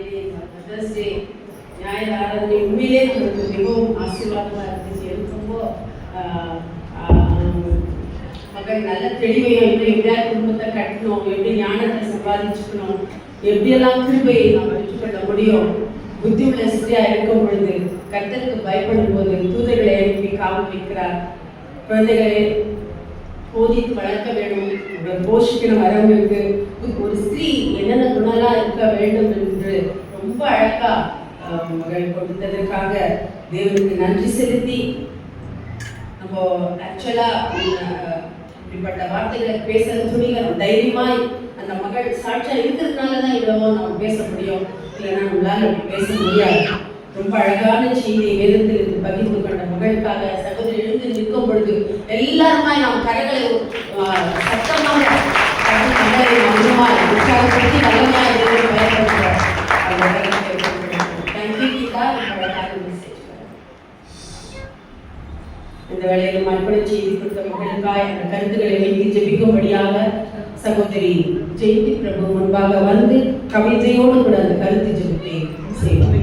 Friday mother's day ஞாயிறு ஆராதனை உண்மையிலே நமக்கு மிகவும் ஆசீர்வாதமாக இருந்துச்சு. எனக்கு ரொம்ப மகள் நல்ல தெளிவையும் எப்படியா குடும்பத்தை கட்டணும், எப்படி ஞானத்தை சம்பாதிச்சுக்கணும், எப்படியெல்லாம் கிருபையை நாம் பெற்றுக்கொள்ள முடியும், புத்தி உள்ள ஸ்திரியா இருக்கும் பொழுது கர்த்தருக்கு பயப்படும் போது தூதர்களை எழுப்பி காவல் வைக்கிறார். குழந்தைகளை போதித்து வளர்க்க வேண்டும், போஷிக்கணும். வரவங்களுக்கு ஒரு ஸ்திரீ என்னென்ன குணம்லாம் இருக்க வேண்டும் என்று ரொம்ப அழகா மகள் கொடுத்ததற்காக தேவனுக்கு நன்றி செலுத்தி, நம்ம ஆக்சுவலா இப்படிப்பட்ட வார்த்தைகளை பேச துணிகரம் தைரியமாய் அந்த மகள் சாட்சியா இருக்கிறதுனால தான் இவ்வளவோ நம்ம பேச முடியும், இல்லைன்னா நம்மளால அப்படி பேச முடியாது. ரொம்ப அழகான செய்தியை வேதத்தில் பகிர்ந்து கொண்ட மகளுக்காக சகோதரி எழுந்து நிற்கும் பொழுது எல்லாருமா நாம் கரைகளை சத்தமாக உற்சாகப்படுத்தி நல்லமையாக பயன்படுத்துகிறோம். இந்த வேளையில் மறுபடி செய்தி கொடுத்த மகளுக்காக அந்த கருத்துக்களை வைத்து ஜெபிக்கும்படியாக சகோதரி ஜெயந்தி பிரபு முன்பாக வந்து கவிதையோடு கூட அந்த கருத்து ஜெபத்தை செய்வார்.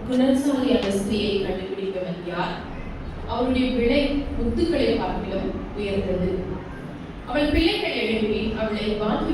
குணசாலியான ஸ்திரீயை கண்டுபிடிப்பவன் யார்? அவருடைய விலை முத்துக்களை பார்க்கிலும் உயர்ந்தது. அவள் பிள்ளைகளை எழுப்பி அவளை வாங்கி